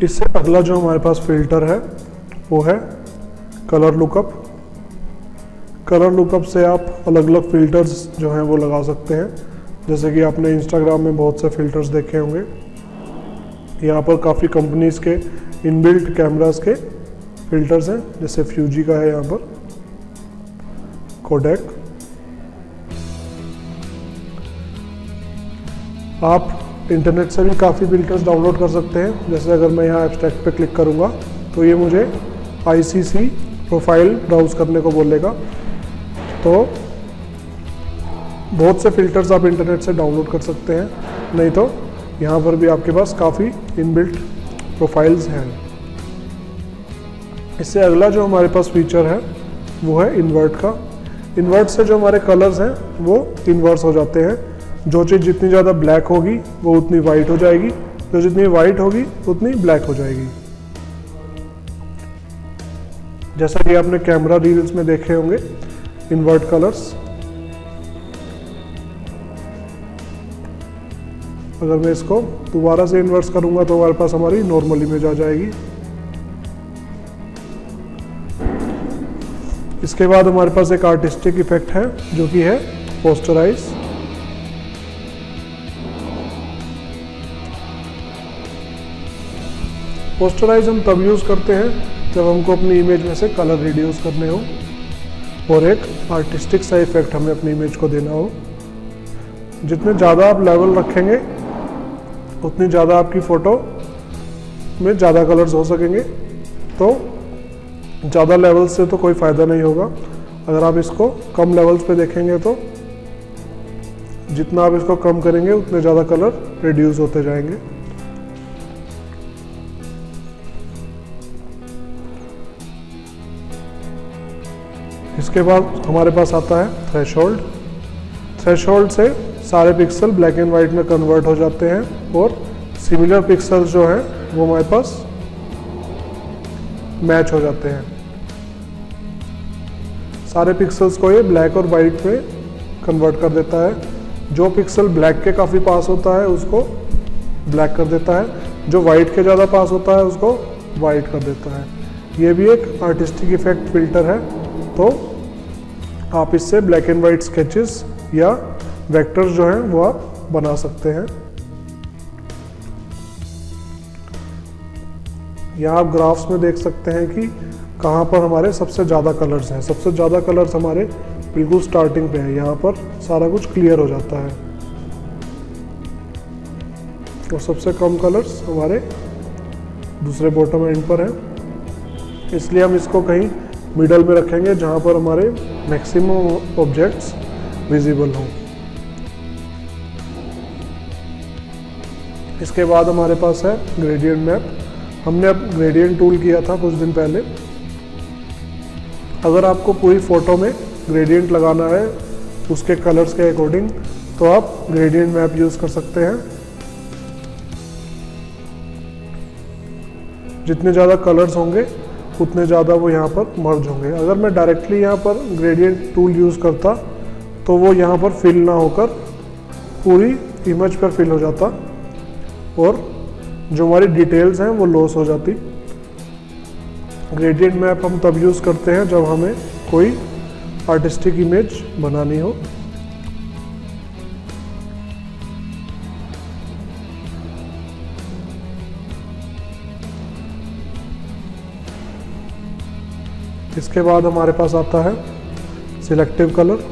इससे अगला जो हमारे पास फिल्टर है वो है कलर लुकअप। कलर लुकअप से आप अलग अलग फिल्टर्स जो हैं वो लगा सकते हैं, जैसे कि आपने इंस्टाग्राम में बहुत से फिल्टर्स देखे होंगे। यहाँ पर काफ़ी कंपनीज के इनबिल्ट कैमरास के फिल्टर्स हैं, जैसे फ्यूजी का है, यहाँ पर कोडेक। आप इंटरनेट से भी काफ़ी फिल्टर्स डाउनलोड कर सकते हैं। जैसे अगर मैं यहाँ एब्स्ट्रैक्ट पे क्लिक करूँगा तो ये मुझे ICC प्रोफाइल ब्राउज करने को बोलेगा। तो बहुत से फिल्टर्स आप इंटरनेट से डाउनलोड कर सकते हैं, नहीं तो यहाँ पर भी आपके पास काफ़ी इनबिल्ट प्रोफाइल्स हैं। इससे अगला जो हमारे पास फीचर है वो है इन्वर्ट का। इन्वर्ट से जो हमारे कलर्स हैं वो इन्वर्स हो जाते हैं। जो चीज़ जितनी ज़्यादा ब्लैक होगी वो उतनी वाइट हो जाएगी, जो जितनी वाइट होगी उतनी ब्लैक हो जाएगी। जैसा कि आपने कैमरा रील्स में देखे होंगे इन्वर्ट कलर्स। अगर मैं इसको दोबारा से इन्वर्स करूंगा तो हमारे पास हमारी नॉर्मल इमेज आ जाएगी। इसके बाद हमारे पास एक आर्टिस्टिक इफेक्ट है जो कि है पोस्टराइज। पोस्टराइज हम तब यूज़ करते हैं जब हमको अपनी इमेज में से कलर रिड्यूस करने हो और एक आर्टिस्टिक सा इफेक्ट हमें अपनी इमेज को देना हो। जितने ज़्यादा आप लेवल रखेंगे उतनी ज़्यादा आपकी फ़ोटो में ज़्यादा कलर्स हो सकेंगे। तो ज़्यादा लेवल्स से तो कोई फ़ायदा नहीं होगा। अगर आप इसको कम लेवल्स पे देखेंगे तो जितना आप इसको कम करेंगे उतने ज़्यादा कलर रिड्यूस होते जाएंगे। इसके बाद हमारे पास आता है थ्रेशोल्ड। थ्रेशोल्ड से सारे पिक्सल ब्लैक एंड वाइट में कन्वर्ट हो जाते हैं और सिमिलर पिक्सल्स जो हैं वो हमारे पास मैच हो जाते हैं। सारे पिक्सल्स को ये ब्लैक और वाइट में कन्वर्ट कर देता है। जो पिक्सल ब्लैक के काफ़ी पास होता है उसको ब्लैक कर देता है, जो वाइट के ज़्यादा पास होता है उसको वाइट कर देता है। ये भी एक आर्टिस्टिक इफेक्ट फिल्टर है। तो आप इससे ब्लैक एंड वाइट स्केचेस या वेक्टर्स जो हैं वो आप बना सकते हैं। यहाँ आप ग्राफ्स में देख सकते हैं कि कहाँ पर हमारे सबसे ज़्यादा कलर्स हैं। सबसे ज़्यादा कलर्स हमारे बिल्कुल स्टार्टिंग पे है, यहाँ पर सारा कुछ क्लियर हो जाता है। और सबसे कम कलर्स हमारे दूसरे बॉटम एंड पर है। इसलिए हम इसको कहीं मिडल में रखेंगे जहाँ पर हमारे मैक्सिमम ऑब्जेक्ट्स विजिबल हों। इसके बाद हमारे पास है ग्रेडियंट मैप। हमने अब ग्रेडियंट टूल किया था कुछ दिन पहले। अगर आपको पूरी फ़ोटो में ग्रेडियंट लगाना है उसके कलर्स के अकॉर्डिंग तो आप ग्रेडियंट मैप यूज़ कर सकते हैं। जितने ज़्यादा कलर्स होंगे उतने ज़्यादा वो यहाँ पर मर्ज होंगे। अगर मैं डायरेक्टली यहाँ पर ग्रेडियंट टूल यूज़ करता तो वो यहाँ पर फिल ना होकर पूरी इमेज पर फिल हो जाता और जो हमारी डिटेल्स हैं वो लॉस हो जाती। ग्रेडियंट मैप हम तब यूज़ करते हैं जब हमें कोई आर्टिस्टिक इमेज बनानी हो। इसके बाद हमारे पास आता है सिलेक्टिव कलर।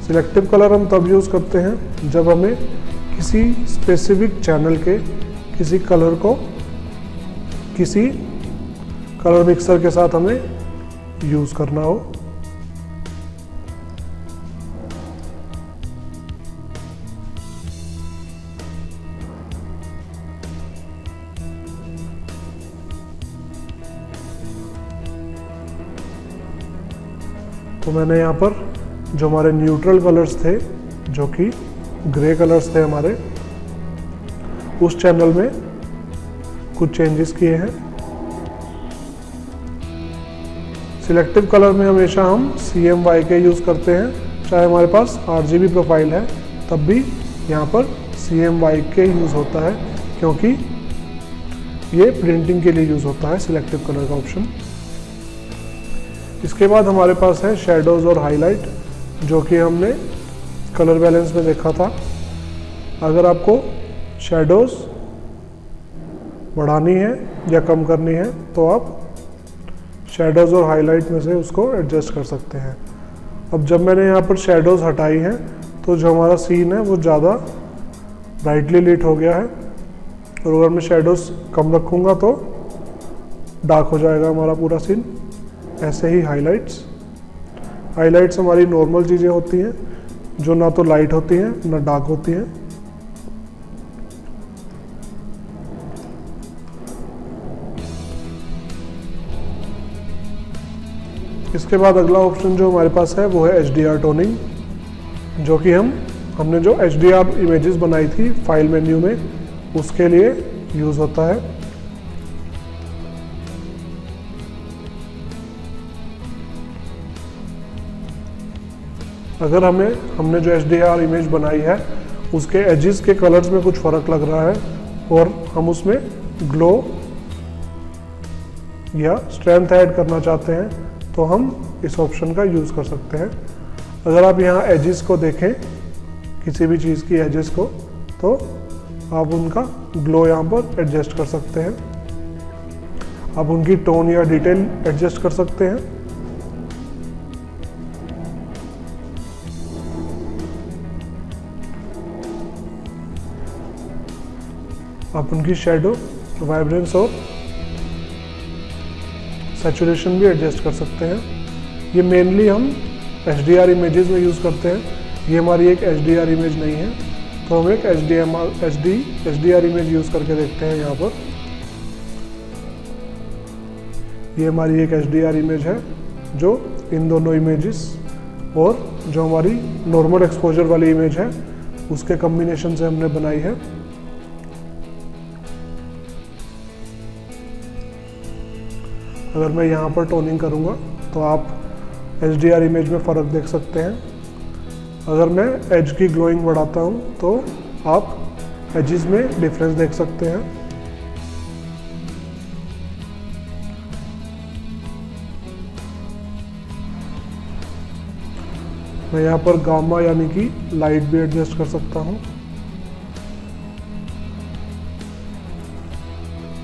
सिलेक्टिव कलर हम तब यूज़ करते हैं जब हमें किसी स्पेसिफिक चैनल के किसी कलर को किसी कलर मिक्सर के साथ हमें यूज़ करना हो। तो मैंने यहाँ पर जो हमारे न्यूट्रल कलर्स थे, जो कि ग्रे कलर्स थे हमारे, उस चैनल में कुछ चेंजेस किए हैं। सिलेक्टिव कलर में हमेशा हम CMYK यूज़ करते हैं, चाहे हमारे पास RGB प्रोफाइल है तब भी यहाँ पर CMYK यूज़ होता है, क्योंकि ये प्रिंटिंग के लिए यूज़ होता है सिलेक्टिव कलर का ऑप्शन। इसके बाद हमारे पास है शेडोज़ और हाईलाइट, जो कि हमने कलर बैलेंस में देखा था। अगर आपको शेडोज़ बढ़ानी है या कम करनी है तो आप शेडोज़ और हाईलाइट में से उसको एडजस्ट कर सकते हैं। अब जब मैंने यहाँ पर शेडोज़ हटाई हैं तो जो हमारा सीन है वो ज़्यादा ब्राइटली लिट हो गया है, और अगर मैं शेडोज़ कम रखूँगा तो डार्क हो जाएगा हमारा पूरा सीन। ऐसे ही हाइलाइट्स हमारी नॉर्मल चीज़ें होती हैं जो ना तो लाइट होती हैं ना डार्क होती हैं। इसके बाद अगला ऑप्शन जो हमारे पास है वो है HDR टोनिंग, जो कि हमने जो HDR इमेजेस बनाई थी फाइल मेन्यू में उसके लिए यूज़ होता है। अगर हमने जो HDR इमेज बनाई है उसके एजेस के कलर्स में कुछ फ़र्क लग रहा है और हम उसमें ग्लो या स्ट्रेंथ ऐड करना चाहते हैं तो हम इस ऑप्शन का यूज़ कर सकते हैं। अगर आप यहाँ एजेस को देखें, किसी भी चीज़ की एजेस को, तो आप उनका ग्लो यहाँ पर एडजस्ट कर सकते हैं। आप उनकी टोन या डिटेल एडजस्ट कर सकते हैं। आप उनकी शेडो, वाइब्रेंस और सैचुरेशन भी एडजस्ट कर सकते हैं। ये मेनली हम HDR इमेजेस में यूज़ करते हैं। ये हमारी एक HDR इमेज नहीं है, तो हम एक HDR इमेज यूज़ करके देखते हैं। यहाँ पर ये हमारी एक HDR इमेज है जो इन दोनों इमेजेस और जो हमारी नॉर्मल एक्सपोजर वाली इमेज है उसके कॉम्बिनेशन से हमने बनाई है। अगर मैं यहाँ पर टोनिंग करूँगा तो आप HDR इमेज में फ़र्क देख सकते हैं। अगर मैं एज की ग्लोइंग बढ़ाता हूँ तो आप एजेस में डिफरेंस देख सकते हैं। मैं यहाँ पर गामा यानी कि लाइट भी एडजस्ट कर सकता हूँ।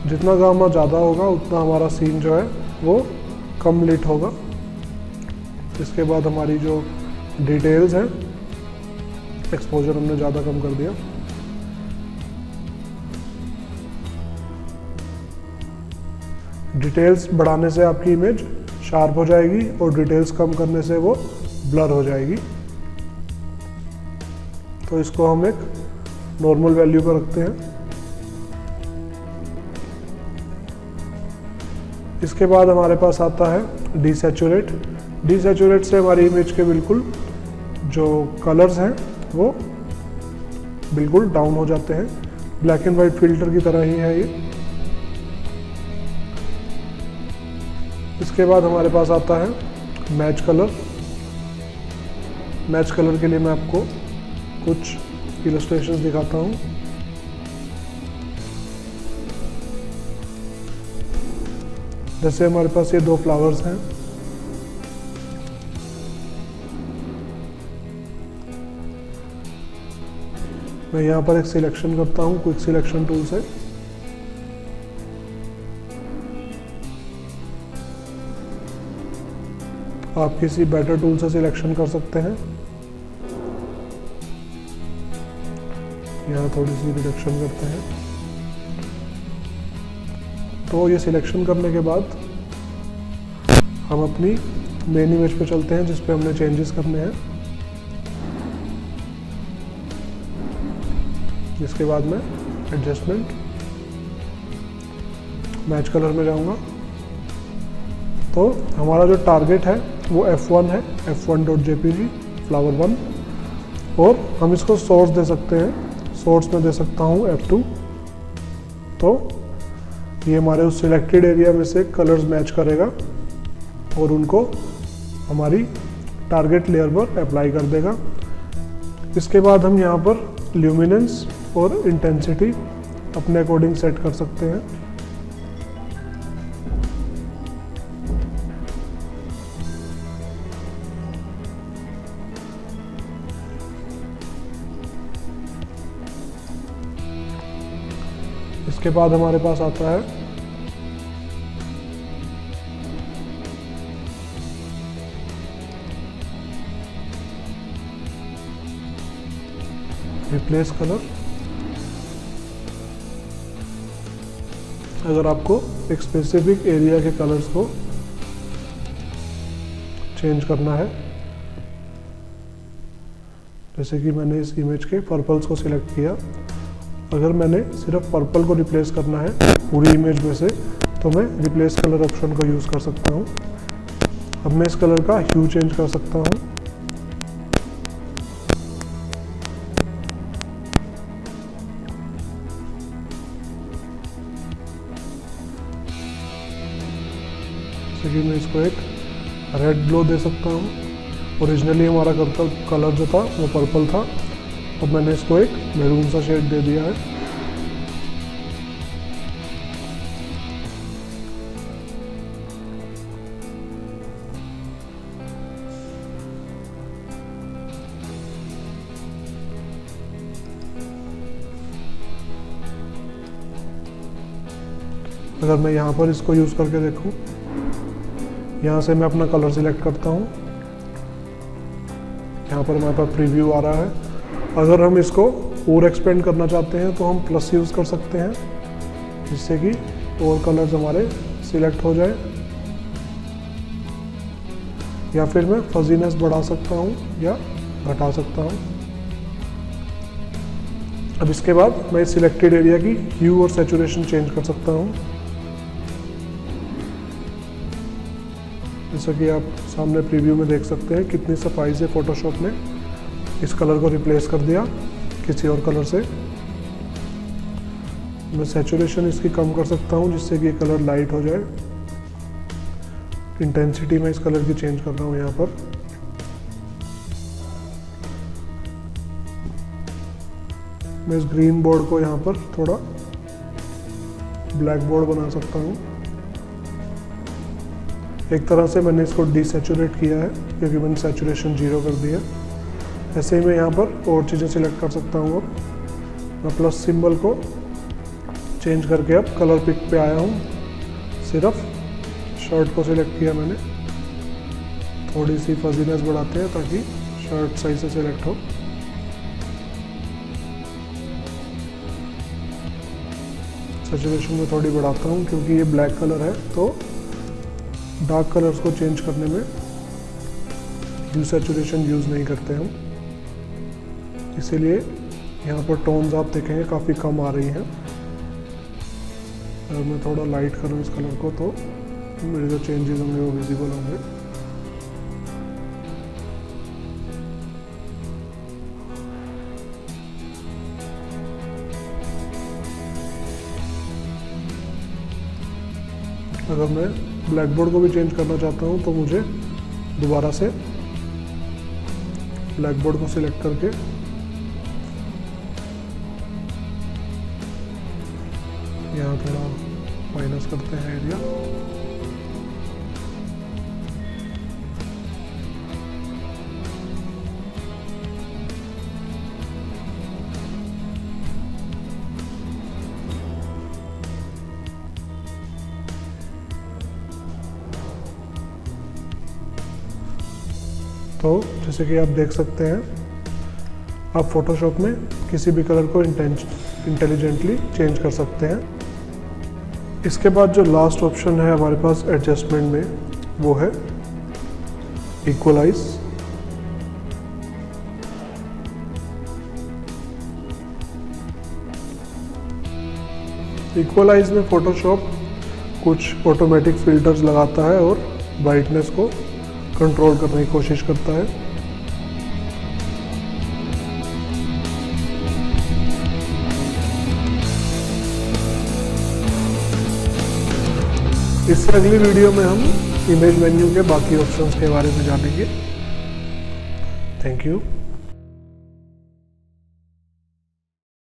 जितना गामा ज़्यादा होगा उतना हमारा सीन जो है वो कम लिट होगा। इसके बाद हमारी जो डिटेल्स हैं, एक्सपोजर हमने ज़्यादा कम कर दिया। डिटेल्स बढ़ाने से आपकी इमेज शार्प हो जाएगी और डिटेल्स कम करने से वो ब्लर हो जाएगी। तो इसको हम एक नॉर्मल वैल्यू पर रखते हैं। इसके बाद हमारे पास आता है डीसैचुरेट। डीसैचुरेट से हमारी इमेज के बिल्कुल जो कलर्स हैं वो बिल्कुल डाउन हो जाते हैं। ब्लैक एंड वाइट फिल्टर की तरह ही है ये। इसके बाद हमारे पास आता है मैच कलर। मैच कलर के लिए मैं आपको कुछ इलस्ट्रेशंस दिखाता हूँ। जैसे हमारे पास ये दो फ्लावर्स हैं, मैं यहाँ पर एक सिलेक्शन करता हूँ क्विक सिलेक्शन टूल से। आप किसी बेटर टूल से सिलेक्शन कर सकते हैं। यहाँ थोड़ी सी रिडक्शन करते हैं। तो ये सिलेक्शन करने के बाद हम अपनी मेन इमेज पे चलते हैं जिस पे हमने चेंजेस करने हैं। इसके बाद मैं एडजस्टमेंट मैच कलर में जाऊंगा। तो हमारा जो टारगेट है वो F1 है, f1.jpg फ्लावर 1, और हम इसको सोर्स दे सकते हैं। सोर्स में दे सकता हूँ F2। तो ये हमारे उस सिलेक्टेड एरिया में से कलर्स मैच करेगा और उनको हमारी टारगेट लेयर पर अप्लाई कर देगा। इसके बाद हम यहाँ पर ल्यूमिनेंस और इंटेंसिटी अपने अकॉर्डिंग सेट कर सकते हैं। इसके बाद हमारे पास आता है रिप्लेस कलर। अगर आपको एक स्पेसिफिक एरिया के कलर्स को चेंज करना है, जैसे कि मैंने इस इमेज के पर्पल्स को सिलेक्ट किया, अगर मैंने सिर्फ पर्पल को रिप्लेस करना है पूरी इमेज में से, तो मैं रिप्लेस कलर ऑप्शन का यूज़ कर सकता हूँ। अब मैं इस कलर का ह्यू चेंज कर सकता हूँ। जैसे कि मैं इसको एक रेड ग्लो दे सकता हूँ। ओरिजिनली हमारा कलर जो था वो पर्पल था, अब मैंने इसको एक मैरून सा शेड दे दिया है। अगर मैं यहाँ पर इसको यूज़ करके देखूँ, यहाँ से मैं अपना कलर सिलेक्ट करता हूँ, यहाँ पर हमारे पास प्रीव्यू आ रहा है। अगर हम इसको और एक्सपेंड करना चाहते हैं तो हम प्लस यूज़ कर सकते हैं, जिससे कि और कलर्स हमारे सिलेक्ट हो जाए, या फिर मैं फजीनेस बढ़ा सकता हूँ या घटा सकता हूँ। अब इसके बाद मैं सिलेक्टेड एरिया की ह्यू और सैचुरेशन चेंज कर सकता हूँ। जैसा कि आप सामने प्रीव्यू में देख सकते हैं कितनी सफाई से फोटोशॉप ने इस कलर को रिप्लेस कर दिया किसी और कलर से। मैं सैचुरेशन इसकी कम कर सकता हूं, जिससे कि ये कलर लाइट हो जाए। इंटेंसिटी मैं इस कलर की चेंज कर रहा हूं यहाँ पर। मैं इस ग्रीन बोर्ड को यहाँ पर थोड़ा ब्लैक बोर्ड बना सकता हूँ। एक तरह से मैंने इसको डिसैचुरेट किया है, क्योंकि मैंने सैचुरेशन 0 कर दिया। ऐसे ही मैं यहाँ पर और चीज़ें सिलेक्ट कर सकता हूँ। मैं प्लस सिंबल को चेंज करके अब कलर पिक पे आया हूँ। सिर्फ शर्ट को सिलेक्ट किया मैंने, थोड़ी सी फजीनेस बढ़ाते हैं ताकि शर्ट सही से सिलेक्ट हो। सैचुरेशन में थोड़ी बढ़ाता हूँ, क्योंकि ये ब्लैक कलर है तो डार्क कलर्स को चेंज करने में ह्यू सैचुरेशन यूज़ नहीं करते हम, इसीलिए यहाँ पर टोन्स आप देखेंगे काफ़ी कम आ रही हैं। अगर मैं थोड़ा लाइट करूँ इस कलर को तो मेरे जो चेंजेस होंगे वो विजिबल होंगे। अगर मैं ब्लैक बोर्ड को भी चेंज करना चाहता हूँ तो मुझे दोबारा से ब्लैक बोर्ड को सिलेक्ट करके यहाँ थोड़ा माइनस करते हैं एरिया। तो जैसे कि आप देख सकते हैं, आप फोटोशॉप में किसी भी कलर को इंटेलिजेंटली चेंज कर सकते हैं। इसके बाद जो लास्ट ऑप्शन है हमारे पास एडजस्टमेंट में, वो है इक्वलाइज। इक्वलाइज में फोटोशॉप कुछ ऑटोमेटिक फिल्टर्स लगाता है और ब्राइटनेस को कंट्रोल करने की कोशिश करता है। इससे अगली वीडियो में हम इमेज मेन्यू के बाकी ऑप्शंस के बारे में जानेंगे। Thank you.